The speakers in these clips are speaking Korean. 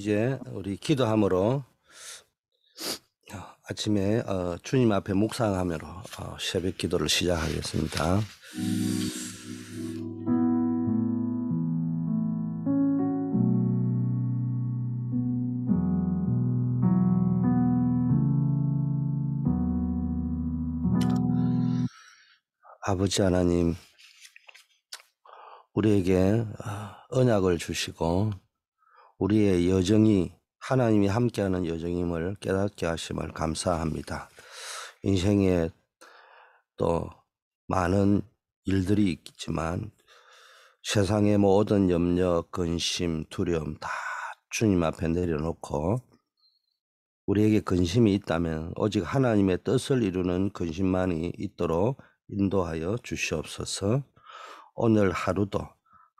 이제 우리 기도함으로 아침에 주님 앞에 묵상함으로 새벽 기도를 시작하겠습니다. 아버지 하나님, 우리에게 언약을 주시고 우리의 여정이 하나님이 함께하는 여정임을 깨닫게 하심을 감사합니다. 인생에 또 많은 일들이 있겠지만 세상의 모든 염려, 근심, 두려움 다 주님 앞에 내려놓고 우리에게 근심이 있다면 오직 하나님의 뜻을 이루는 근심만이 있도록 인도하여 주시옵소서. 오늘 하루도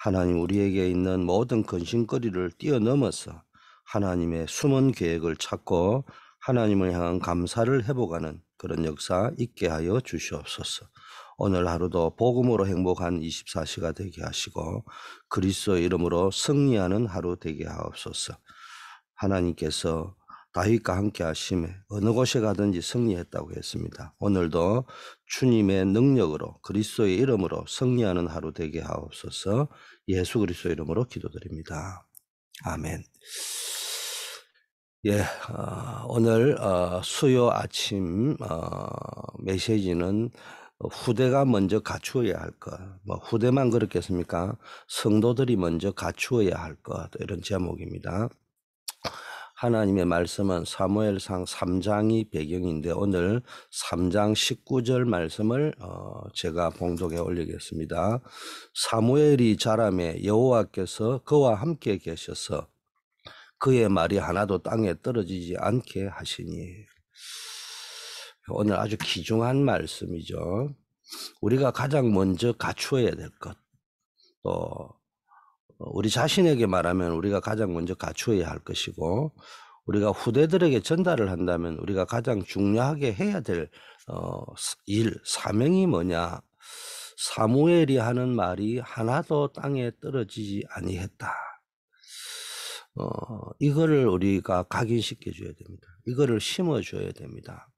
하나님 우리에게 있는 모든 근심거리를 뛰어넘어서 하나님의 숨은 계획을 찾고 하나님을 향한 감사를 회복하는 그런 역사 있게 하여 주시옵소서. 오늘 하루도 복음으로 행복한 24시가 되게 하시고 그리스도의 이름으로 승리하는 하루 되게 하옵소서. 하나님께서 다윗과 함께 하심에 어느 곳에 가든지 승리했다고 했습니다. 오늘도 주님의 능력으로 그리스도의 이름으로 승리하는 하루 되게 하옵소서. 예수 그리스도의 이름으로 기도드립니다. 아멘. 오늘 수요 아침 메시지는 후대가 먼저 갖추어야 할 것. 후대만 그렇겠습니까? 성도들이 먼저 갖추어야 할 것. 이런 제목입니다. 하나님의 말씀은 사무엘상 3장이 배경인데 오늘 3장 19절 말씀을 제가 봉독해 올리겠습니다. 사무엘이 자라매 여호와께서 그와 함께 계셔서 그의 말이 하나도 땅에 떨어지지 않게 하시니. 오늘 아주 귀중한 말씀이죠. 우리가 가장 먼저 갖추어야 될 것, 또 우리 자신에게 말하면 우리가 가장 먼저 갖추어야 할 것이고 우리가 후대들에게 전달을 한다면 우리가 가장 중요하게 해야 될 일, 사명이 뭐냐. 사무엘이 하는 말이 하나도 땅에 떨어지지 아니했다. 이거를 우리가 각인시켜 줘야 됩니다. 이거를 심어 줘야 됩니다.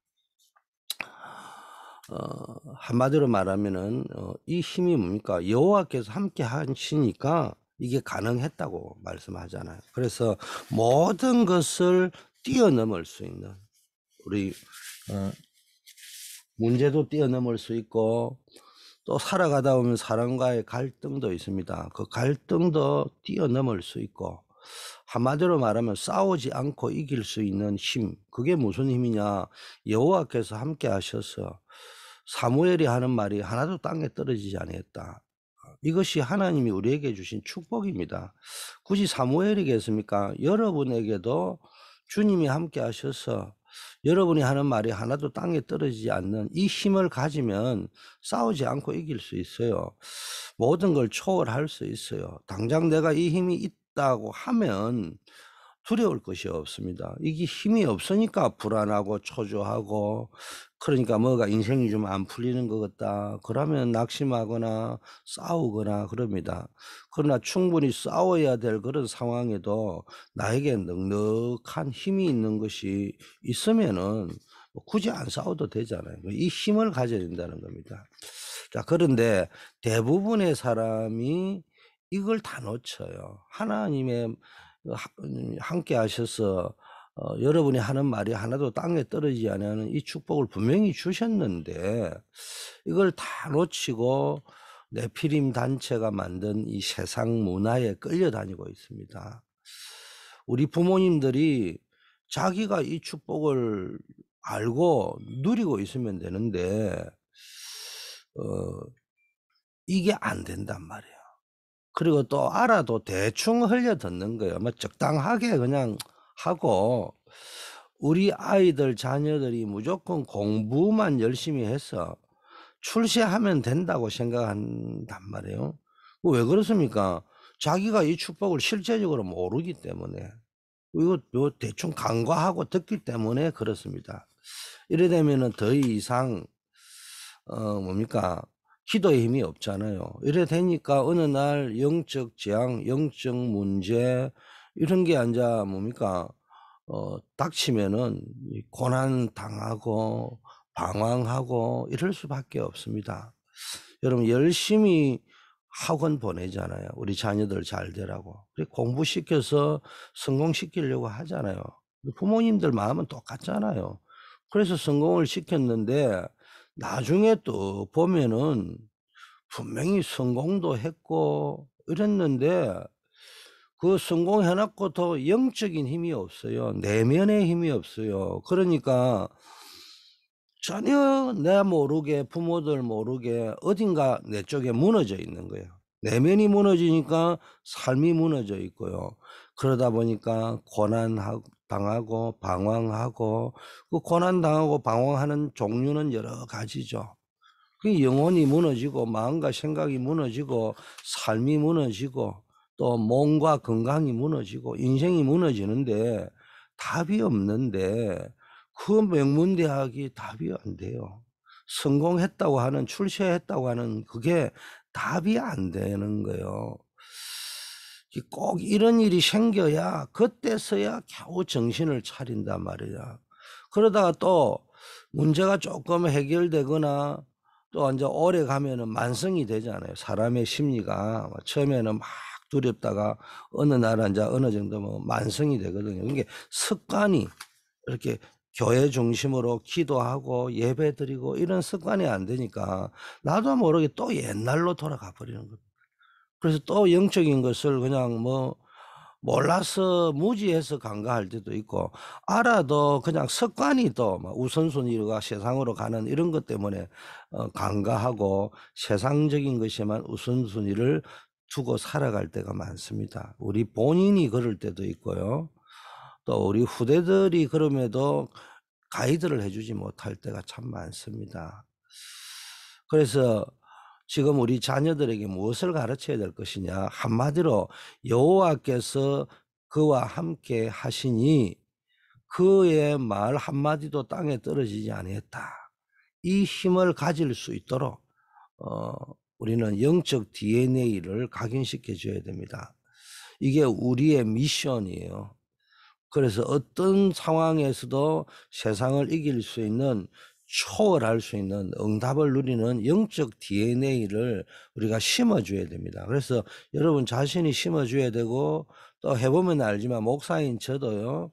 한마디로 말하면은 이 힘이 뭡니까? 여호와께서 함께 하시니까 이게 가능했다고 말씀하잖아요. 그래서 모든 것을 뛰어넘을 수 있는 우리 문제도 뛰어넘을 수 있고 또 살아가다 보면 사람과의 갈등도 있습니다. 그 갈등도 뛰어넘을 수 있고 한마디로 말하면 싸우지 않고 이길 수 있는 힘. 그게 무슨 힘이냐? 여호와께서 함께 하셔서 사무엘이 하는 말이 하나도 땅에 떨어지지 아니했다. 이것이 하나님이 우리에게 주신 축복입니다. 굳이 사무엘이겠습니까? 여러분에게도 주님이 함께 하셔서 여러분이 하는 말이 하나도 땅에 떨어지지 않는 이 힘을 가지면 싸우지 않고 이길 수 있어요. 모든 걸 초월할 수 있어요. 당장 내가 이 힘이 있다고 하면 두려울 것이 없습니다. 이게 힘이 없으니까 불안하고 초조하고 그러니까 뭐가 인생이 좀 안 풀리는 것 같다. 그러면 낙심하거나 싸우거나 그럽니다. 그러나 충분히 싸워야 될 그런 상황에도 나에게 넉넉한 힘이 있는 것이 있으면은 굳이 안 싸워도 되잖아요. 이 힘을 가져야 된다는 겁니다. 자, 그런데 대부분의 사람이 이걸 다 놓쳐요. 하나님의 함께 하셔서 여러분이 하는 말이 하나도 땅에 떨어지지 않는 이 축복을 분명히 주셨는데 이걸 다 놓치고 네피림 단체가 만든 이 세상 문화에 끌려다니고 있습니다. 우리 부모님들이 자기가 이 축복을 알고 누리고 있으면 되는데 이게 안 된단 말이에요. 그리고 또 알아도 대충 흘려 듣는 거예요. 적당하게 그냥 하고 우리 아이들 자녀들이 무조건 공부만 열심히 해서 출세하면 된다고 생각한단 말이에요. 왜 그렇습니까? 자기가 이 축복을 실제적으로 모르기 때문에 이거 대충 간과하고 듣기 때문에 그렇습니다. 이래 되면은 더 이상 뭡니까? 기도의 힘이 없잖아요. 이래 되니까 어느 날 영적 재앙, 영적 문제, 이런 게 인자 뭡니까? 닥치면은 이 고난 당하고 방황하고 이럴 수밖에 없습니다. 여러분 열심히 학원 보내잖아요. 우리 자녀들 잘 되라고. 그래 공부시켜서 성공시키려고 하잖아요. 부모님들 마음은 똑같잖아요. 그래서 성공을 시켰는데 나중에 또 보면은 분명히 성공도 했고 이랬는데 그 성공해 놓고도 영적인 힘이 없어요. 내면의 힘이 없어요. 그러니까 전혀 내 모르게 부모들 모르게 어딘가 내 쪽에 무너져 있는 거예요. 내면이 무너지니까 삶이 무너져 있고요. 그러다 보니까 당하고 방황하고 그 고난 당하고 방황하는 종류는 여러 가지죠. 그 영혼이 무너지고 마음과 생각이 무너지고 삶이 무너지고 또 몸과 건강이 무너지고 인생이 무너지는데 답이 없는데 그 명문대학이 답이 안 돼요. 성공했다고 하는 출세했다고 하는 그게 답이 안 되는 거예요. 꼭 이런 일이 생겨야 그때서야 겨우 정신을 차린단 말이야. 그러다가 또 문제가 조금 해결되거나 또 이제 오래 가면은 만성이 되잖아요. 사람의 심리가 처음에는 막 두렵다가 어느 날 이제 어느 정도 뭐 만성이 되거든요. 이게 습관이 이렇게 교회 중심으로 기도하고 예배드리고 이런 습관이 안 되니까 나도 모르게 또 옛날로 돌아가 버리는 겁니다. 그래서 또 영적인 것을 그냥 뭐 몰라서 무지해서 간과할 때도 있고 알아도 그냥 습관이 또 막 우선순위가 세상으로 가는 이런 것 때문에 간과하고 세상적인 것에만 우선순위를 두고 살아갈 때가 많습니다. 우리 본인이 그럴 때도 있고요. 또 우리 후대들이 그럼에도 가이드를 해주지 못할 때가 참 많습니다. 그래서 지금 우리 자녀들에게 무엇을 가르쳐야 될 것이냐? 한마디로 여호와께서 그와 함께 하시니 그의 말 한마디도 땅에 떨어지지 아니했다. 이 힘을 가질 수 있도록 우리는 영적 DNA를 각인시켜 줘야 됩니다. 이게 우리의 미션이에요. 그래서 어떤 상황에서도 세상을 이길 수 있는 초월할 수 있는 응답을 누리는 영적 DNA를 우리가 심어줘야 됩니다. 그래서 여러분 자신이 심어줘야 되고 또 해보면 알지만 목사인 저도요.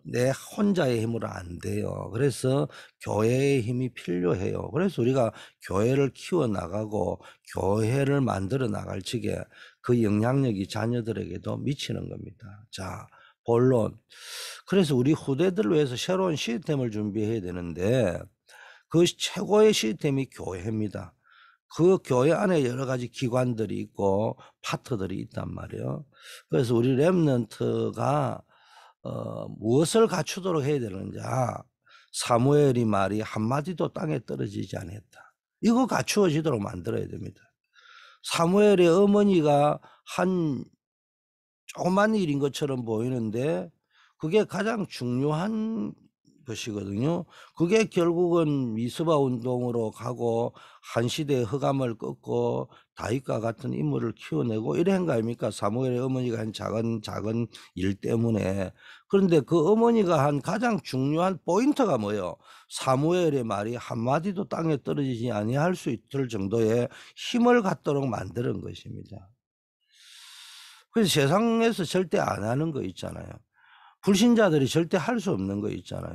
내 혼자의 힘으로 안 돼요. 그래서 교회의 힘이 필요해요. 그래서 우리가 교회를 키워나가고 교회를 만들어 나갈 적에 그 영향력이 자녀들에게도 미치는 겁니다. 자, 본론. 그래서 우리 후대들을 위해서 새로운 시스템을 준비해야 되는데 그 최고의 시스템이 교회입니다. 그 교회 안에 여러 가지 기관들이 있고 파트들이 있단 말이에요. 그래서 우리 렘넌트가 무엇을 갖추도록 해야 되는지 사무엘이 말이 한마디도 땅에 떨어지지 않았다. 이거 갖추어지도록 만들어야 됩니다. 사무엘의 어머니가 한 조그만 일인 것처럼 보이는데 그게 가장 중요한 것이거든요. 그게 결국은 미스바 운동으로 가고 한 시대의 흑암을 꺾고 다윗과 같은 인물을 키워내고 이런 거 아닙니까? 사무엘의 어머니가 한 작은 일 때문에. 그런데 그 어머니가 한 가장 중요한 포인트가 뭐예요? 사무엘의 말이 한마디도 땅에 떨어지지 아니할 수 있을 정도의 힘을 갖도록 만드는 것입니다. 그래서 세상에서 절대 안 하는 거 있잖아요. 불신자들이 절대 할 수 없는 거 있잖아요.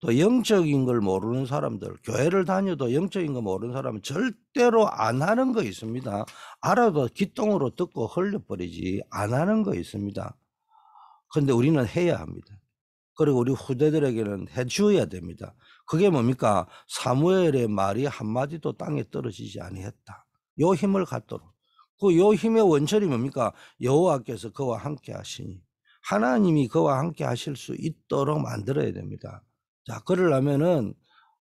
또 영적인 걸 모르는 사람들, 교회를 다녀도 영적인 거 모르는 사람은 절대로 안 하는 거 있습니다. 알아도 귓등으로 듣고 흘려버리지 안 하는 거 있습니다. 그런데 우리는 해야 합니다. 그리고 우리 후대들에게는 해주어야 됩니다. 그게 뭡니까? 사무엘의 말이 한마디도 땅에 떨어지지 아니했다. 요 힘을 갖도록. 요 힘의 원천이 뭡니까? 여호와께서 그와 함께 하시니. 하나님이 그와 함께 하실 수 있도록 만들어야 됩니다. 자, 그러려면은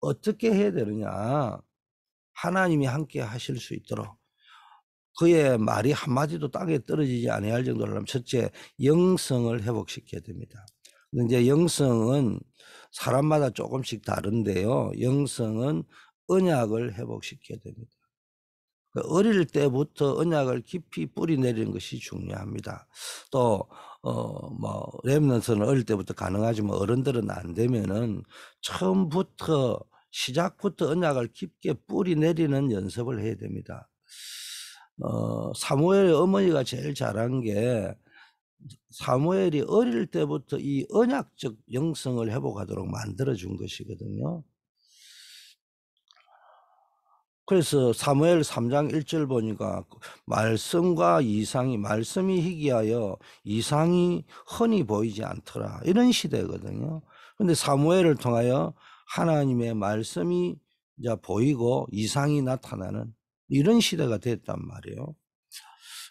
어떻게 해야 되느냐? 하나님이 함께 하실 수 있도록 그의 말이 한마디도 땅에 떨어지지 아니할 정도로 하면 첫째 영성을 회복시켜야 됩니다. 이제 영성은 사람마다 조금씩 다른데요. 영성은 언약을 회복시켜야 됩니다. 어릴 때부터 언약을 깊이 뿌리 내리는 것이 중요합니다. 또 뭐 렘넌트는 어릴 때부터 가능하지만 어른들은 안 되면은 처음부터 시작부터 언약을 깊게 뿌리 내리는 연습을 해야 됩니다. 사무엘의 어머니가 제일 잘한 게 사무엘이 어릴 때부터 이 언약적 영성을 회복하도록 만들어 준 것이거든요. 그래서 사무엘 3장 1절 보니까 말씀과 이상이 말씀이 희귀하여 이상이 흔히 보이지 않더라. 이런 시대거든요. 근데 사무엘을 통하여 하나님의 말씀이 이제 보이고 이상이 나타나는 이런 시대가 됐단 말이에요.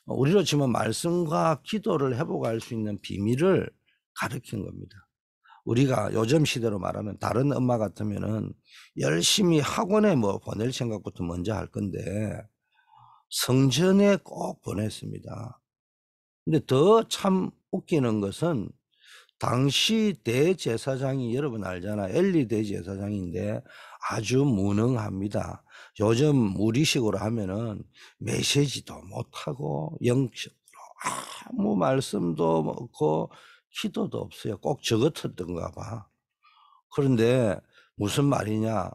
우리로 치면 말씀과 기도를 회복할 수 있는 비밀을 가르친 겁니다. 우리가 요즘 시대로 말하면 다른 엄마 같으면은 열심히 학원에 뭐 보낼 생각부터 먼저 할 건데 성전에 꼭 보냈습니다. 근데 더 참 웃기는 것은 당시 대제사장이 여러분 알잖아. 엘리 대제사장인데 아주 무능합니다. 요즘 우리식으로 하면은 메시지도 못하고 영적으로 아무 말씀도 없고 기도도 없어요. 꼭 저 같았던가 봐. 그런데 무슨 말이냐.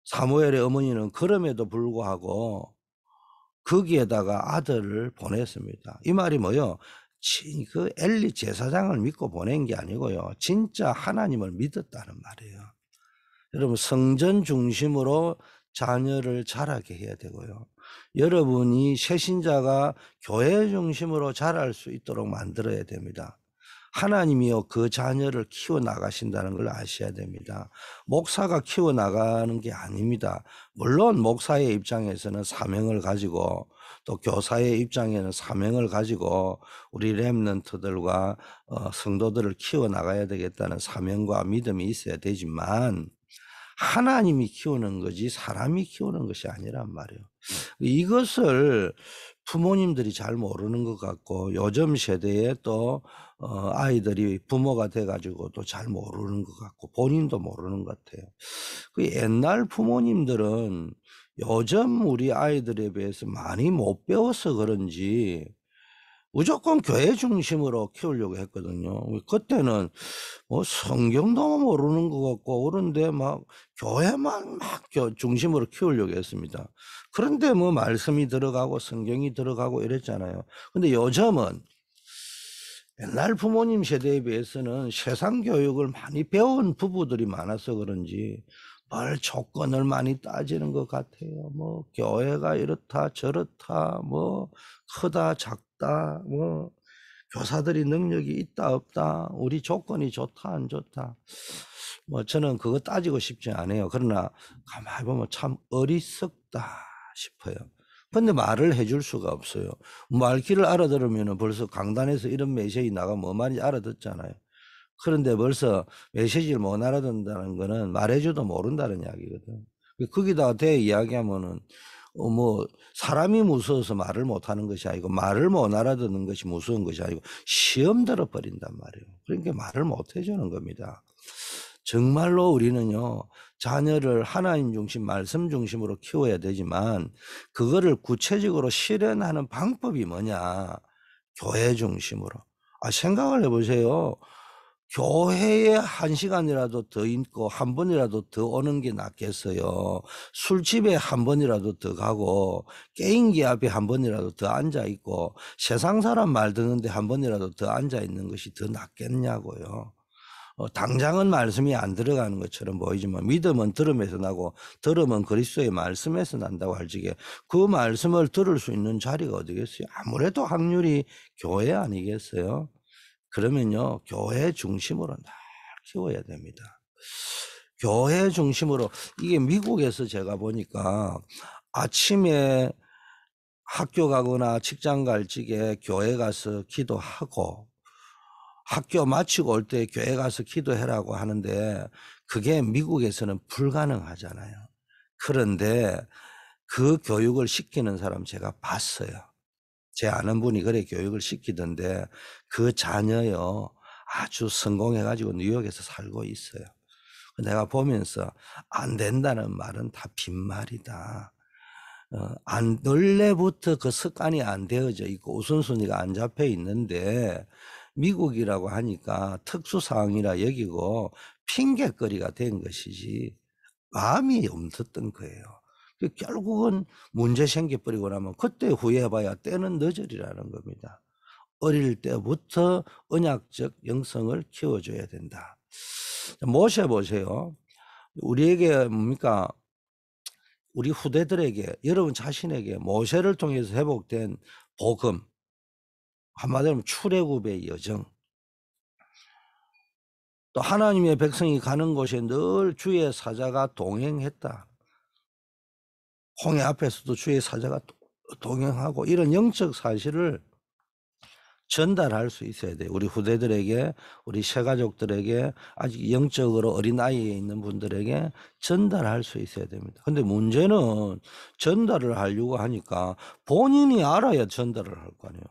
사무엘의 어머니는 그럼에도 불구하고 거기에다가 아들을 보냈습니다. 이 말이 뭐요? 그 엘리 제사장을 믿고 보낸 게 아니고요. 진짜 하나님을 믿었다는 말이에요. 여러분 성전 중심으로 자녀를 자라게 해야 되고요. 여러분이 새신자가 교회 중심으로 자랄 수 있도록 만들어야 됩니다. 하나님이요 그 자녀를 키워나가신다는 걸 아셔야 됩니다. 목사가 키워나가는 게 아닙니다. 물론 목사의 입장에서는 사명을 가지고 또 교사의 입장에는 사명을 가지고 우리 렘넌트들과 성도들을 키워나가야 되겠다는 사명과 믿음이 있어야 되지만 하나님이 키우는 거지 사람이 키우는 것이 아니란 말이에요. 이것을 부모님들이 잘 모르는 것 같고 요즘 세대에 또 아이들이 부모가 돼 가지고 또 잘 모르는 것 같고 본인도 모르는 것 같아요. 그 옛날 부모님들은 요즘 우리 아이들에 비해서 많이 못 배워서 그런지 무조건 교회 중심으로 키우려고 했거든요. 그때는 뭐 성경도 모르는 것 같고 그런데 막 교회만 막 중심으로 키우려고 했습니다. 그런데 뭐 말씀이 들어가고 성경이 들어가고 이랬잖아요. 근데 요즘은 옛날 부모님 세대에 비해서는 세상 교육을 많이 배운 부부들이 많아서 그런지 뭘 조건을 많이 따지는 것 같아요. 뭐 교회가 이렇다 저렇다 뭐 크다 작다 뭐 교사들이 능력이 있다 없다 우리 조건이 좋다 안 좋다 뭐 저는 그거 따지고 싶지 않아요. 그러나 가만히 보면 참 어리석다 싶어요. 근데 말을 해줄 수가 없어요. 말귀를 알아들으면 벌써 강단에서 이런 메시지 나가면 뭐 말인지 알아듣잖아요. 그런데 벌써 메시지를 못 알아듣는다는 거는 말해줘도 모른다는 이야기거든. 거기다가 대 이야기하면은 뭐 사람이 무서워서 말을 못하는 것이 아니고 말을 못 알아듣는 것이 무서운 것이 아니고 시험 들어버린단 말이에요. 그러니까 말을 못 해주는 겁니다. 정말로 우리는요 자녀를 하나님 중심 말씀 중심으로 키워야 되지만 그거를 구체적으로 실현하는 방법이 뭐냐 교회 중심으로 생각을 해보세요. 교회에 1시간이라도 더 있고 한 번이라도 더 오는 게 낫겠어요. 술집에 한 번이라도 더 가고 게임기 앞에 한 번이라도 더 앉아있고 세상 사람 말 듣는데 한 번이라도 더 앉아있는 것이 더 낫겠냐고요. 당장은 말씀이 안 들어가는 것처럼 보이지만 믿음은 들음에서 나고 들음은 그리스도의 말씀에서 난다고 할 적에 그 말씀을 들을 수 있는 자리가 어디겠어요? 아무래도 확률이 교회 아니겠어요? 그러면요 교회 중심으로 날 키워야 됩니다. 교회 중심으로 이게 미국에서 제가 보니까 아침에 학교 가거나 직장 갈 적에 교회 가서 기도하고 학교 마치고 올 때 교회 가서 기도해라고 하는데 그게 미국에서는 불가능하잖아요. 그런데 그 교육을 시키는 사람 제가 봤어요. 제 아는 분이 그래 교육을 시키던데 그 자녀요 아주 성공해가지고 뉴욕에서 살고 있어요. 내가 보면서 안 된다는 말은 다 빈말이다. 원래부터 그 습관이 안 되어져 있고 우선순위가 안 잡혀 있는데 미국이라고 하니까 특수사항이라 여기고 핑계거리가 된 것이지 마음이 없었던 거예요. 결국은 문제 생겨버리고 나면 그때 후회해봐야 때는 늦으리라는 겁니다. 어릴 때부터 언약적 영성을 키워줘야 된다. 모셔보세요. 우리에게 뭡니까? 우리 후대들에게, 여러분 자신에게 모세를 통해서 회복된 복음, 한마디로 출애굽의 여정, 또 하나님의 백성이 가는 곳에 늘 주의 사자가 동행했다. 홍해 앞에서도 주의 사자가 동행하고 이런 영적 사실을 전달할 수 있어야 돼요. 우리 후대들에게, 우리 새가족들에게, 아직 영적으로 어린 나이에 있는 분들에게 전달할 수 있어야 됩니다. 근데 문제는 전달을 하려고 하니까 본인이 알아야 전달을 할 거 아니에요.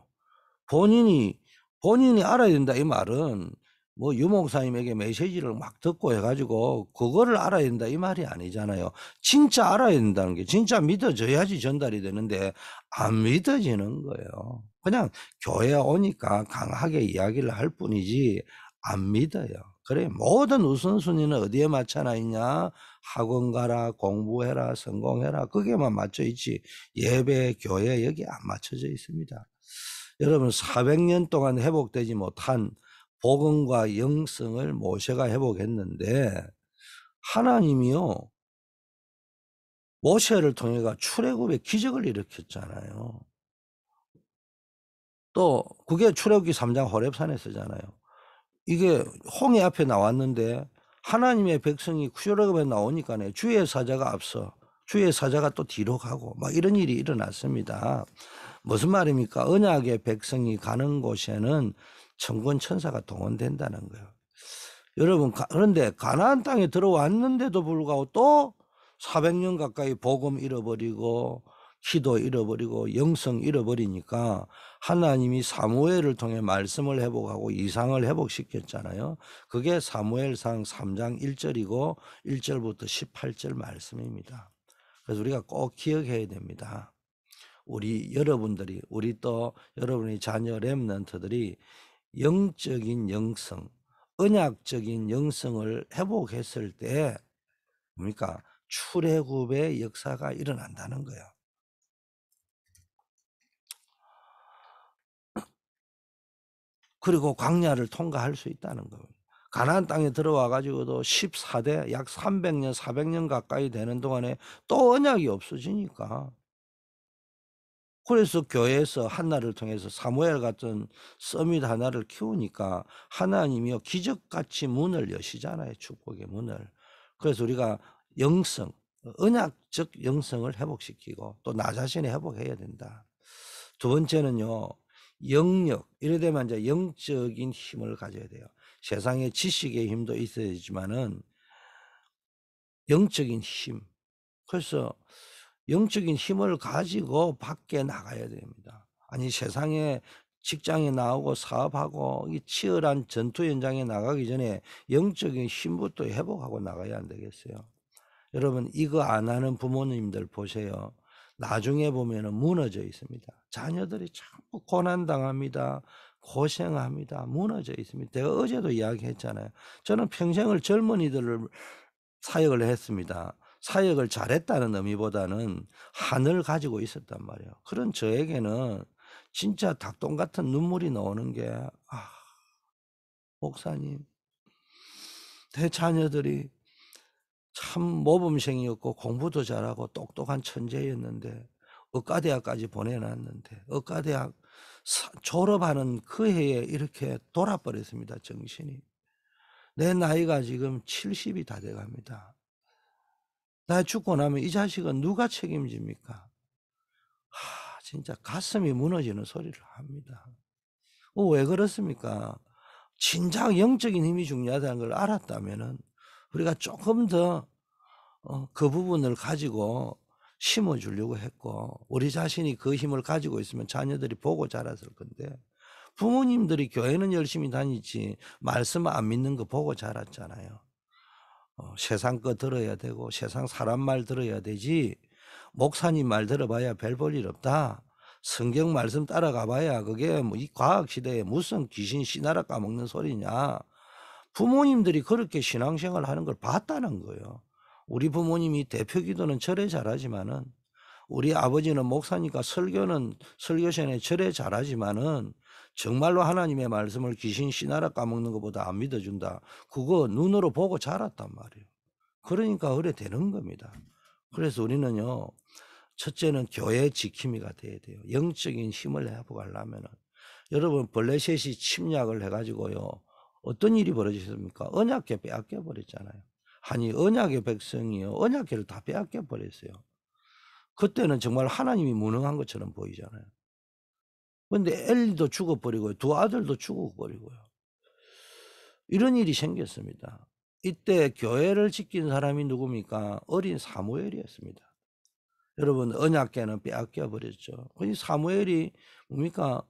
본인이 알아야 된다 이 말은 뭐 유목사님에게 메시지를 막 듣고 해가지고 그거를 알아야 된다 이 말이 아니잖아요. 진짜 알아야 된다는 게 진짜 믿어져야지 전달이 되는데 안 믿어지는 거예요. 그냥 교회 오니까 강하게 이야기를 할 뿐이지 안 믿어요. 그래 모든 우선순위는 어디에 맞춰나 있냐? 학원 가라, 공부해라, 성공해라, 거기에만 맞춰 있지 예배, 교회 여기 안 맞춰져 있습니다. 여러분 400년 동안 회복되지 못한 복음과 영성을 모세가 회복했는데 하나님이요 모세를 통해가 출애굽의 기적을 일으켰잖아요. 또 그게 출애굽기 3장 호렙산에 쓰잖아요. 이게 홍해 앞에 나왔는데 하나님의 백성이 출애굽에 나오니까 주의 사자가 앞서 주의 사자가 또 뒤로 가고 막 이런 일이 일어났습니다. 무슨 말입니까? 언약의 백성이 가는 곳에는 천군 천사가 동원된다는 거예요. 여러분 그런데 가나안 땅에 들어왔는데도 불구하고 또 400년 가까이 복음 잃어버리고 기도 잃어버리고 영성 잃어버리니까 하나님이 사무엘을 통해 말씀을 회복하고 이상을 회복시켰잖아요. 그게 사무엘상 3장 1절이고 1절부터 18절 말씀입니다. 그래서 우리가 꼭 기억해야 됩니다. 여러분들이 우리 또 여러분의 자녀 렘넌트들이 영적인 영성, 언약적인 영성을 회복했을 때 뭡니까? 출애굽의 역사가 일어난다는 거예요. 그리고 광야를 통과할 수 있다는 겁니다. 가나안 땅에 들어와 가지고도 14대 약 300년, 400년 가까이 되는 동안에 또 언약이 없어지니까 그래서 교회에서 한나를 통해서 사무엘 같은 서밋 하나를 키우니까 하나님이요 기적같이 문을 여시잖아요. 축복의 문을. 그래서 우리가 영성, 언약적 영성을 회복시키고 또 나 자신을 회복해야 된다. 두 번째는요. 영력. 이래 되면 이제 영적인 힘을 가져야 돼요. 세상에 지식의 힘도 있어야 되지만은 영적인 힘. 그래서 영적인 힘을 가지고 밖에 나가야 됩니다. 아니 세상에 직장에 나오고 사업하고 이 치열한 전투 현장에 나가기 전에 영적인 힘부터 회복하고 나가야 안 되겠어요. 여러분 이거 안 하는 부모님들 보세요. 나중에 보면은 무너져 있습니다. 자녀들이 자꾸 고난당합니다. 고생합니다. 무너져 있습니다. 제가 어제도 이야기했잖아요. 저는 평생을 젊은이들을 사역을 했습니다. 사역을 잘했다는 의미보다는 한을 가지고 있었단 말이에요. 그런 저에게는 진짜 닭똥 같은 눈물이 나오는 게 목사님 내 자녀들이 참 모범생이었고 공부도 잘하고 똑똑한 천재였는데 의과대학까지 보내놨는데 의과대학 졸업하는 그 해에 이렇게 돌아버렸습니다. 정신이. 내 나이가 지금 70이 다 돼갑니다. 나 죽고 나면 이 자식은 누가 책임집니까? 진짜 가슴이 무너지는 소리를 합니다. 왜 그렇습니까? 진작 영적인 힘이 중요하다는 걸 알았다면은 우리가 조금 더 그 부분을 가지고 심어주려고 했고 우리 자신이 그 힘을 가지고 있으면 자녀들이 보고 자랐을 건데 부모님들이 교회는 열심히 다니지 말씀 안 믿는 거 보고 자랐잖아요. 세상 거 들어야 되고 세상 사람 말 들어야 되지 목사님 말 들어봐야 별 볼 일 없다. 성경 말씀 따라가 봐야 그게 뭐 이 과학 시대에 무슨 귀신 씨나라 까먹는 소리냐. 부모님들이 그렇게 신앙생활 하는 걸 봤다는 거예요. 우리 부모님이 대표 기도는 절에 잘하지만은 우리 아버지는 목사니까 설교는 설교신에 절에 잘하지만은 정말로 하나님의 말씀을 귀신 씨나라 까먹는 것보다 안 믿어준다. 그거 눈으로 보고 자랐단 말이에요. 그러니까 그래 되는 겁니다. 그래서 우리는요. 첫째는 교회 지킴이가 돼야 돼요. 영적인 힘을 회복하려면은. 여러분 블레셋이 침략을 해 가지고요. 어떤 일이 벌어졌습니까? 언약궤 빼앗겨 버렸잖아요. 아니 언약의 백성이요. 언약궤를 다 빼앗겨 버렸어요. 그때는 정말 하나님이 무능한 것처럼 보이잖아요. 근데 엘리도 죽어 버리고요. 두 아들도 죽어 버리고요. 이런 일이 생겼습니다. 이때 교회를 지킨 사람이 누굽니까? 어린 사무엘이었습니다. 여러분 언약궤는 빼앗겨 버렸죠. 이 사무엘이 뭡니까?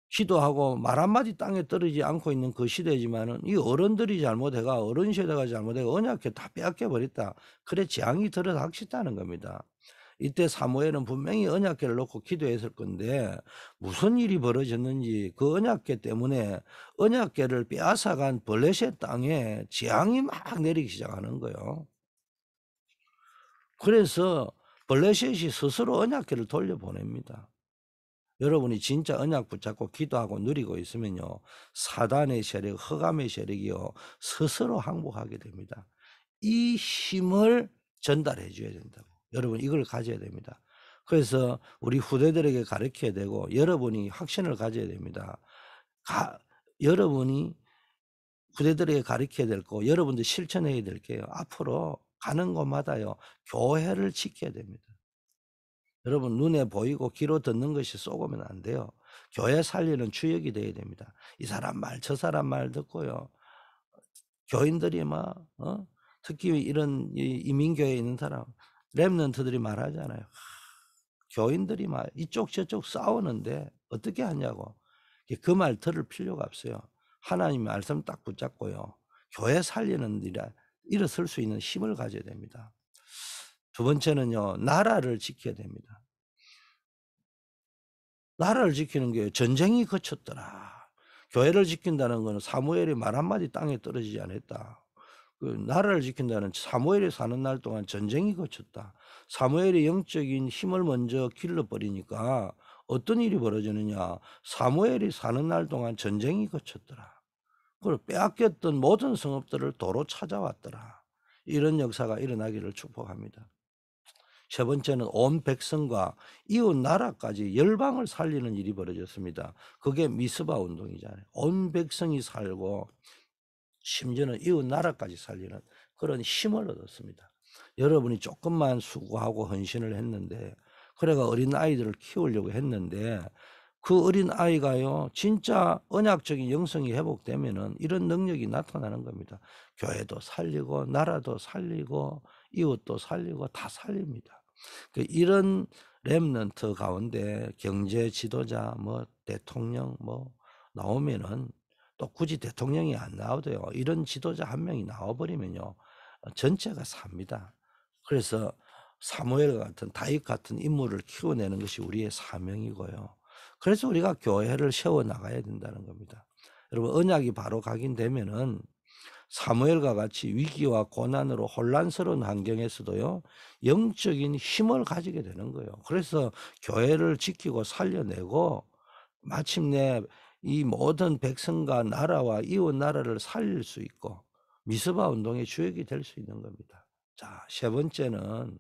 기도하고 말 한마디 땅에 떨어지지 않고 있는 그 시대지만은 이 어른들이 잘못해가 어른 세대가 잘못해가 언약궤 다 빼앗겨 버렸다. 그래 재앙이 들어닥쳤다는 겁니다. 이때 사무엘은 분명히 언약궤를 놓고 기도했을 건데 무슨 일이 벌어졌는지 그 언약궤 때문에 언약궤를 빼앗아간 블레셋 땅에 재앙이 막 내리기 시작하는 거예요. 그래서 블레셋이 스스로 언약궤를 돌려보냅니다. 여러분이 진짜 언약 붙잡고 기도하고 누리고 있으면요. 사단의 세력, 흑암의 세력이요. 스스로 항복하게 됩니다. 이 힘을 전달해 줘야 된다고. 여러분 이걸 가져야 됩니다. 그래서 우리 후대들에게 가르쳐야 되고 여러분이 확신을 가져야 됩니다. 여러분이 후대들에게 가르쳐야 될 거, 여러분도 실천해야 될 게요. 앞으로 가는 곳마다요. 교회를 지켜야 됩니다. 여러분 눈에 보이고 귀로 듣는 것이 쏘으면 안 돼요. 교회 살리는 주역이 돼야 됩니다. 이 사람 말 저 사람 말 듣고요. 교인들이 막 특히 이런 이민교회에 있는 사람 렘넌트들이 말하잖아요. 교인들이 막 이쪽 저쪽 싸우는데 어떻게 하냐고. 그 말 들을 필요가 없어요. 하나님 말씀 딱 붙잡고요. 교회 살리는 일에 일어설 수 있는 힘을 가져야 됩니다. 두 번째는요. 나라를 지켜야 됩니다. 나라를 지키는 게 전쟁이 그쳤더라. 교회를 지킨다는 것은 사무엘이 말 한마디 땅에 떨어지지 않았다. 그 나라를 지킨다는 사무엘이 사는 날 동안 전쟁이 그쳤다. 사무엘이 영적인 힘을 먼저 길러버리니까 어떤 일이 벌어지느냐. 사무엘이 사는 날 동안 전쟁이 그쳤더라. 그리고 빼앗겼던 모든 성읍들을 도로 찾아왔더라. 이런 역사가 일어나기를 축복합니다. 세 번째는 온 백성과 이웃 나라까지 열방을 살리는 일이 벌어졌습니다. 그게 미스바 운동이잖아요. 온 백성이 살고 심지어는 이웃 나라까지 살리는 그런 힘을 얻었습니다. 여러분이 조금만 수고하고 헌신을 했는데 그래가 어린아이들을 키우려고 했는데 그 어린아이가요 진짜 언약적인 영성이 회복되면은 이런 능력이 나타나는 겁니다. 교회도 살리고 나라도 살리고 이웃도 살리고 다 살립니다. 이런 렘넌트 가운데 경제 지도자 뭐 대통령 뭐 나오면은 또 굳이 대통령이 안 나와도요. 이런 지도자 한 명이 나와 버리면요. 전체가 삽니다. 그래서 사무엘 같은 다윗 같은 인물을 키워내는 것이 우리의 사명이고요. 그래서 우리가 교회를 세워 나가야 된다는 겁니다. 여러분 언약이 바로 각인되면은 사무엘과 같이 위기와 고난으로 혼란스러운 환경에서도요. 영적인 힘을 가지게 되는 거예요. 그래서 교회를 지키고 살려내고 마침내 이 모든 백성과 나라와 이웃 나라를 살릴 수 있고 미스바 운동의 주역이 될 수 있는 겁니다. 자, 세 번째는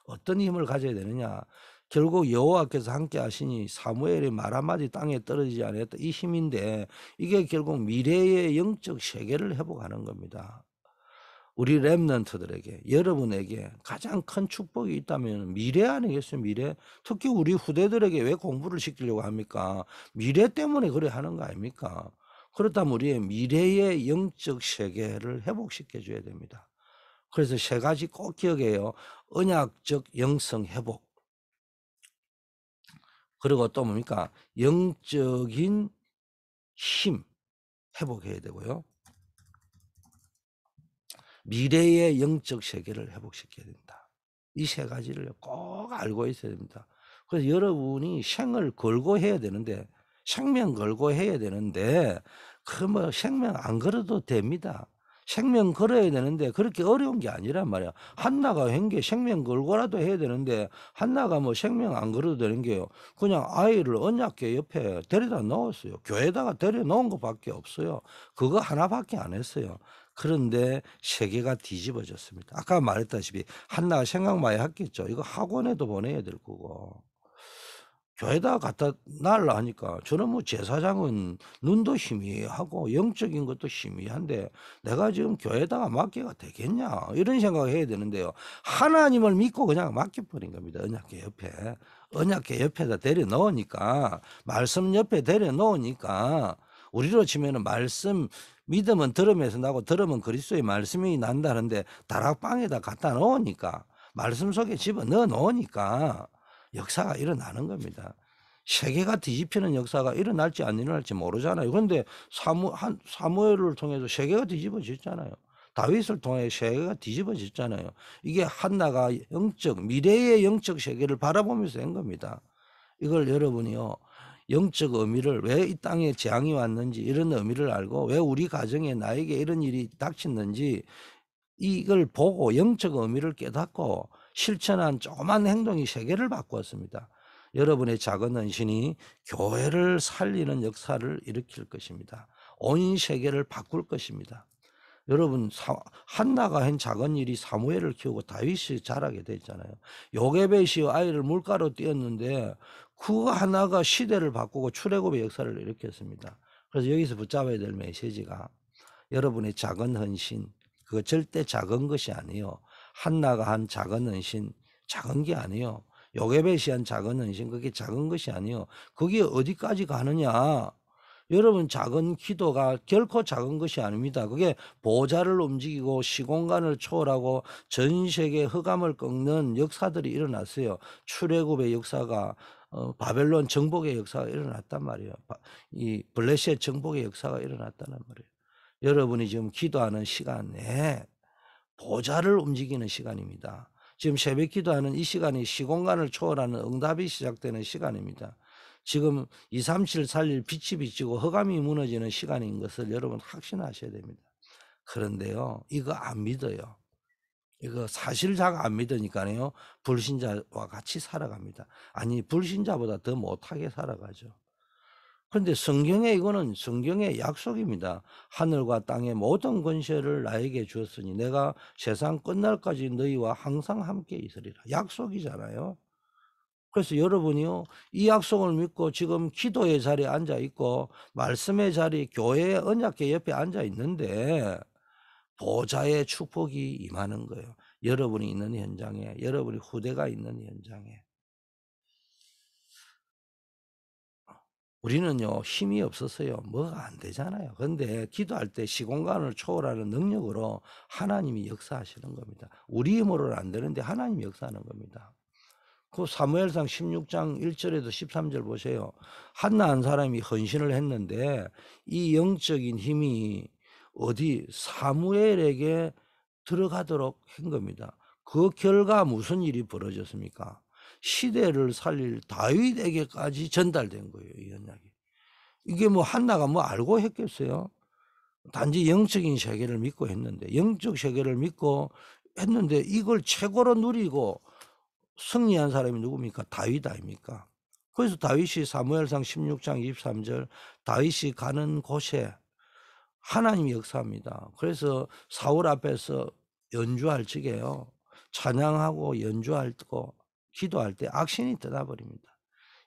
어떤 힘을 가져야 되느냐? 결국 여호와께서 함께 하시니 사무엘의 말 한마디 땅에 떨어지지 않았다. 이 힘인데 이게 결국 미래의 영적 세계를 회복하는 겁니다. 우리 렘넌트들에게 여러분에게 가장 큰 축복이 있다면 미래 아니겠어요? 미래. 특히 우리 후대들에게 왜 공부를 시키려고 합니까? 미래 때문에 그래 하는 거 아닙니까? 그렇다면 우리의 미래의 영적 세계를 회복시켜 줘야 됩니다. 그래서 세 가지 꼭 기억해요. 언약적 영성 회복. 그리고 또 뭡니까? 영적인 힘 회복해야 되고요. 미래의 영적 세계를 회복시켜야 된다. 이 세 가지를 꼭 알고 있어야 됩니다. 그래서 여러분이 생을 걸고 해야 되는데 생명 걸고 해야 되는데 그 뭐 생명 안 걸어도 됩니다. 생명 걸어야 되는데 그렇게 어려운 게 아니란 말이야. 한나가 한 게 생명 걸고라도 해야 되는데 한나가 뭐 생명 안 걸어도 되는 게요. 그냥 아이를 언약궤 옆에 데려다 놓았어요. 교회에다가 데려 놓은 것밖에 없어요. 그거 하나밖에 안 했어요. 그런데 세계가 뒤집어졌습니다. 아까 말했다시피 한나가 생각 많이 했겠죠. 이거 학원에도 보내야 될 거고. 교회에다가 갖다 놔라 하니까 저는 뭐 제사장은 눈도 희미하고 영적인 것도 희미한데 내가 지금 교회에다가 맡기가 되겠냐 이런 생각을 해야 되는데요. 하나님을 믿고 그냥 맡겨버린 겁니다. 언약궤 옆에. 언약궤 옆에다 데려 놓으니까 말씀 옆에 데려 놓으니까 우리로 치면은 말씀 믿음은 들음에서 나고 들음은 그리스도의 말씀이 난다는데 다락방에다 갖다 놓으니까 말씀 속에 집어넣어 놓으니까 역사가 일어나는 겁니다. 세계가 뒤집히는 역사가 일어날지 안 일어날지 모르잖아요. 그런데 사무엘을 통해서 세계가 뒤집어졌잖아요. 다윗을 통해 세계가 뒤집어졌잖아요. 이게 한나가 미래의 영적 세계를 바라보면서 한 겁니다. 이걸 여러분이요. 영적 의미를 왜 이 땅에 재앙이 왔는지 이런 의미를 알고 왜 우리 가정에 나에게 이런 일이 닥쳤는지 이걸 보고 영적 의미를 깨닫고 실천한 조그만 행동이 세계를 바꾸었습니다. 여러분의 작은 헌신이 교회를 살리는 역사를 일으킬 것입니다. 온 세계를 바꿀 것입니다. 여러분 한나가 한 작은 일이 사무엘을 키우고 다윗이 자라게 됐잖아요. 요게벳이 아이를 물가로 띄었는데 그 하나가 시대를 바꾸고 출애굽의 역사를 일으켰습니다. 그래서 여기서 붙잡아야 될 메시지가 여러분의 작은 헌신 그거 절대 작은 것이 아니에요. 한나가 한 작은 헌신 작은 게 아니에요. 요게벳이 한 작은 헌신 그게 작은 것이 아니에요. 그게 어디까지 가느냐. 여러분 작은 기도가 결코 작은 것이 아닙니다. 그게 보좌를 움직이고 시공간을 초월하고 전 세계 흑암을 꺾는 역사들이 일어났어요. 출애굽의 역사가 바벨론 정복의 역사가 일어났단 말이에요. 이 블레셋 정복의 역사가 일어났다는 말이에요. 여러분이 지금 기도하는 시간에 보좌를 움직이는 시간입니다. 지금 새벽 기도하는 이 시간이 시공간을 초월하는 응답이 시작되는 시간입니다. 지금 237 살릴 빛이 비치고 흑암이 무너지는 시간인 것을 여러분 확신하셔야 됩니다. 그런데요, 이거 안 믿어요. 이거 사실 잘 안 믿으니까요, 불신자와 같이 살아갑니다. 아니, 불신자보다 더 못하게 살아가죠. 그런데 성경에 이거는 성경의 약속입니다. 하늘과 땅의 모든 권세를 나에게 주었으니 내가 세상 끝날까지 너희와 항상 함께 있으리라. 약속이잖아요. 그래서 여러분이요, 이 약속을 믿고 지금 기도의 자리에 앉아 있고 말씀의 자리, 교회의 언약궤 옆에 앉아 있는데 보좌의 축복이 임하는 거예요. 여러분이 있는 현장에, 여러분이 후대가 있는 현장에. 우리는요, 힘이 없어서요, 뭐가 안 되잖아요. 그런데 기도할 때 시공간을 초월하는 능력으로 하나님이 역사하시는 겁니다. 우리 힘으로는 안 되는데 하나님이 역사하는 겁니다. 그 사무엘상 16장 1절에도 13절 보세요. 한나 한 사람이 헌신을 했는데 이 영적인 힘이 어디 사무엘에게 들어가도록 한 겁니다. 그 결과 무슨 일이 벌어졌습니까? 시대를 살릴 다윗에게까지 전달된 거예요, 이 언약이. 이게 뭐 한나가 뭐 알고 했겠어요? 단지 영적인 세계를 믿고 했는데, 영적 세계를 믿고 했는데 이걸 최고로 누리고 승리한 사람이 누굽니까? 다윗 아닙니까? 그래서 다윗이 사무엘상 16장 23절 다윗이 가는 곳에 하나님이 역사합니다. 그래서 사울 앞에서 연주할 적에요, 찬양하고 연주할 고 기도할 때 악신이 떠나버립니다.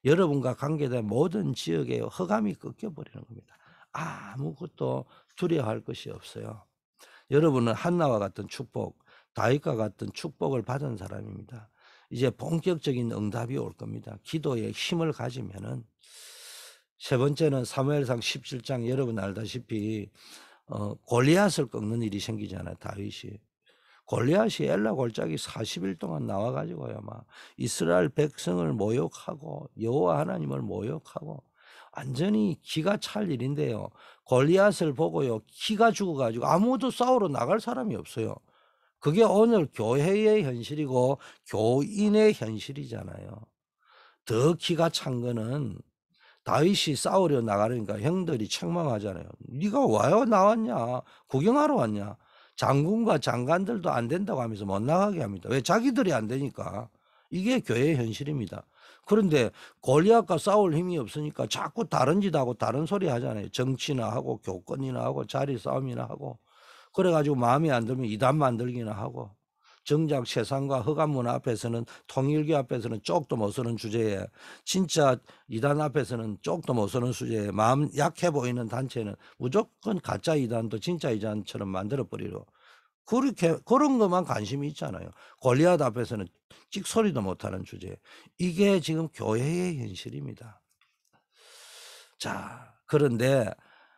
여러분과 관계된 모든 지역에 흑암이 꺾여버리는 겁니다. 아무것도 두려워할 것이 없어요. 여러분은 한나와 같은 축복, 다윗과 같은 축복을 받은 사람입니다. 이제 본격적인 응답이 올 겁니다. 기도에 힘을 가지면은. 세 번째는 사무엘상 17장 여러분 알다시피 골리앗을 꺾는 일이 생기잖아요. 다윗이. 골리앗이 엘라 골짜기 40일 동안 나와가지고요, 막 이스라엘 백성을 모욕하고 여호와 하나님을 모욕하고 완전히 기가 찰 일인데요. 골리앗을 보고요, 기가 죽어가지고 아무도 싸우러 나갈 사람이 없어요. 그게 오늘 교회의 현실이고 교인의 현실이잖아요. 더 기가 찬 거는 다윗이 싸우려 나가려니까 형들이 책망하잖아요. "네가 왜 나왔냐? 구경하러 왔냐?" 장군과 장관들도 안 된다고 하면서 못 나가게 합니다. 왜? 자기들이 안 되니까. 이게 교회의 현실입니다. 그런데 골리앗과 싸울 힘이 없으니까 자꾸 다른 짓 하고 다른 소리 하잖아요. 정치나 하고 교권이나 하고 자리 싸움이나 하고. 그래 가지고 마음에 안 들면 이단 만들기나 하고. 정작 세상과 흑암문 앞에서는, 통일교 앞에서는 쪽도 못 서는 주제에, 진짜 이단 앞에서는 쪽도 못 서는 주제에 마음 약해 보이는 단체는 무조건 가짜 이단도 진짜 이단처럼 만들어 버리고, 그렇게 그런 것만 관심이 있잖아요. 골리앗 앞에서는 찍소리도 못하는 주제. 이게 지금 교회의 현실입니다. 자, 그런데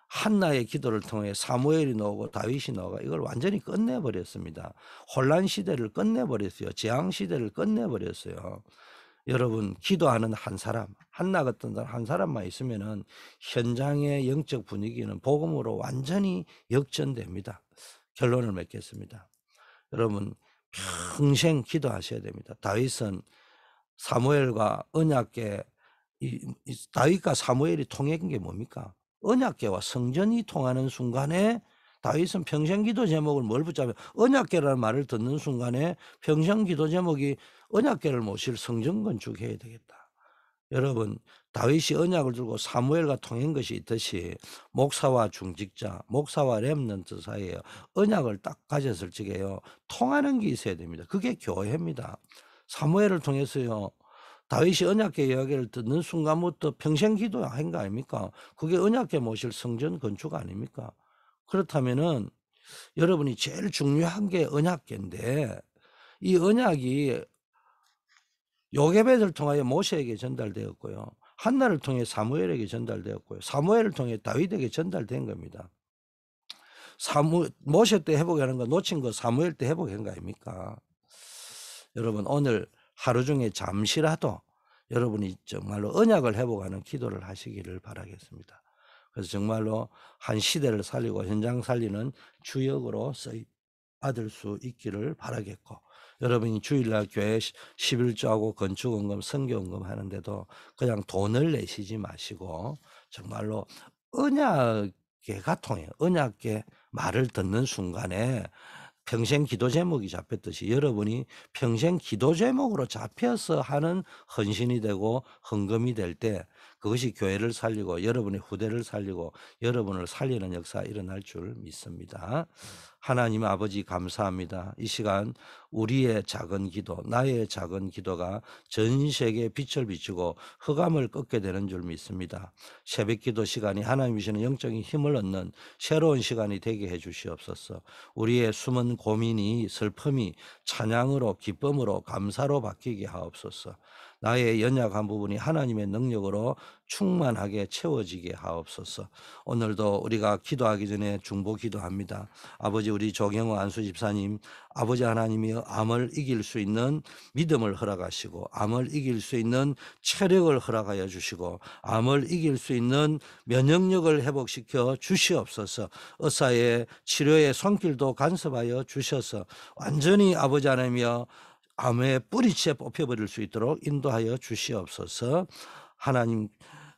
한나의 기도를 통해 사무엘이 나오고 다윗이 나오고 이걸 완전히 끝내버렸습니다. 혼란 시대를 끝내버렸어요. 재앙 시대를 끝내버렸어요. 여러분, 기도하는 한 사람, 한나 같은 한 사람만 있으면은 현장의 영적 분위기는 복음으로 완전히 역전됩니다. 결론을 맺겠습니다. 여러분, 평생 기도하셔야 됩니다. 다윗은 사무엘과 언약궤, 다윗과 사무엘이 통한 게 뭡니까? 언약궤와 성전이 통하는 순간에 다윗은 평생 기도 제목을 뭘 붙잡아요? 언약궤라는 말을 듣는 순간에 평생 기도 제목이 언약궤를 모실 성전 건축해야 되겠다. 여러분, 다윗이 언약을 들고 사무엘과 통한 것이 있듯이 목사와 중직자, 목사와 렘넌트 사이에 언약을 딱 가졌을 적에요, 통하는 게 있어야 됩니다. 그게 교회입니다. 사무엘을 통해서요, 다윗이 언약궤 이야기를 듣는 순간부터 평생 기도한 거 아닙니까? 그게 언약궤 모실 성전 건축 아닙니까? 그렇다면은 여러분이 제일 중요한 게 언약궤인데, 이 언약이 요게벳을 통하여 모세에게 전달되었고요, 한나를 통해 사무엘에게 전달되었고요, 사무엘을 통해 다윗에게 전달된 겁니다. 모세 때 회복하는 거 놓친 거 사무엘 때 회복한 거 아닙니까? 여러분, 오늘 하루 중에 잠시라도 여러분이 정말로 언약을 회복하는 기도를 하시기를 바라겠습니다. 그래서 정말로 한 시대를 살리고 현장 살리는 주역으로 쓰임 받을 수 있기를 바라겠고, 여러분이 주일날 교회 11조하고 건축원금, 선교원금 하는데도 그냥 돈을 내시지 마시고 정말로 언약궤가 통해요. 언약궤 말을 듣는 순간에 평생 기도 제목이 잡혔듯이 여러분이 평생 기도 제목으로 잡혀서 하는 헌신이 되고 헌금이 될 때 그것이 교회를 살리고 여러분의 후대를 살리고 여러분을 살리는 역사가 일어날 줄 믿습니다. 하나님 아버지, 감사합니다. 이 시간 우리의 작은 기도, 나의 작은 기도가 전 세계에 빛을 비추고 흑암을 꺾게 되는 줄 믿습니다. 새벽 기도 시간이 하나님 주시는 영적인 힘을 얻는 새로운 시간이 되게 해 주시옵소서. 우리의 숨은 고민이, 슬픔이 찬양으로, 기쁨으로, 감사로 바뀌게 하옵소서. 나의 연약한 부분이 하나님의 능력으로 충만하게 채워지게 하옵소서. 오늘도 우리가 기도하기 전에 중보 기도합니다. 아버지, 우리 조경호 안수 집사님, 아버지 하나님이여, 암을 이길 수 있는 믿음을 허락하시고 암을 이길 수 있는 체력을 허락하여 주시고 암을 이길 수 있는 면역력을 회복시켜 주시옵소서. 의사의 치료의 손길도 간섭하여 주셔서 완전히 아버지 하나님이여 암의 뿌리채 뽑혀버릴 수 있도록 인도하여 주시옵소서. 하나님,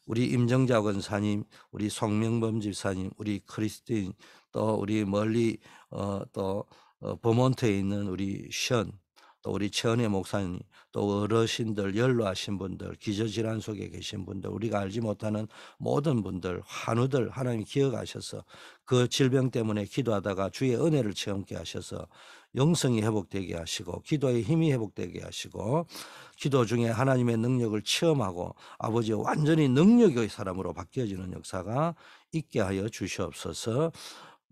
우리 임정자 권사님, 우리 송명범 집사님, 우리 크리스틴, 또 우리 멀리 버몬트에 있는 우리 션, 또 우리 최은혜 목사님, 또 어르신들, 연로하신 분들, 기저질환 속에 계신 분들, 우리가 알지 못하는 모든 분들, 환우들 하나님 기억하셔서 그 질병 때문에 기도하다가 주의 은혜를 체험케 하셔서 영성이 회복되게 하시고 기도의 힘이 회복되게 하시고 기도 중에 하나님의 능력을 체험하고 아버지 완전히 능력의 사람으로 바뀌어지는 역사가 있게 하여 주시옵소서.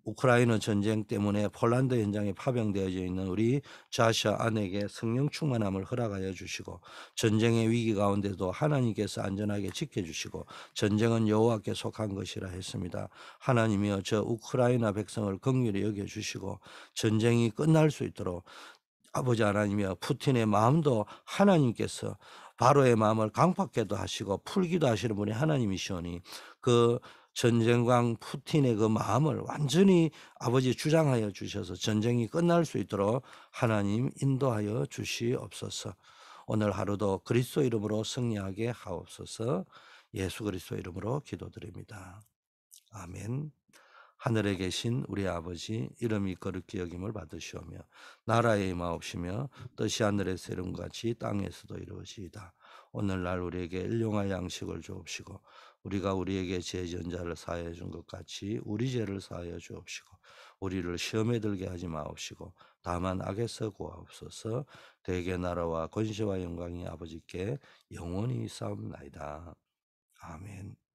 우크라이나 전쟁 때문에 폴란드 현장에 파병되어져 있는 우리 자샤 아내에게 성령 충만함을 허락하여 주시고 전쟁의 위기 가운데도 하나님께서 안전하게 지켜주시고 전쟁은 여호와께 속한 것이라 했습니다. 하나님이여, 저 우크라이나 백성을 긍휼히 여겨주시고 전쟁이 끝날 수 있도록 아버지 하나님이여, 푸틴의 마음도 하나님께서 바로의 마음을 강팍케도 하시고 풀기도 하시는 분이 하나님이시오니 그 전쟁광 푸틴의 그 마음을 완전히 아버지 주장하여 주셔서 전쟁이 끝날 수 있도록 하나님 인도하여 주시옵소서. 오늘 하루도 그리스도 이름으로 승리하게 하옵소서. 예수 그리스도 이름으로 기도드립니다. 아멘. 하늘에 계신 우리 아버지, 이름이 거룩히 여김을 받으시오며 나라의 임하옵시며 뜻이 하늘에서 이룬 같이 땅에서도 이루어지이다. 오늘날 우리에게 일용할 양식을 주옵시고 우리가 우리에게 죄 지은 자를 사하여 준 것 같이 우리 죄를 사하여 주옵시고 우리를 시험에 들게 하지 마옵시고 다만 악에서 구하옵소서. 대개 나라와 권세와 영광이 아버지께 영원히 있사옵나이다. 아멘.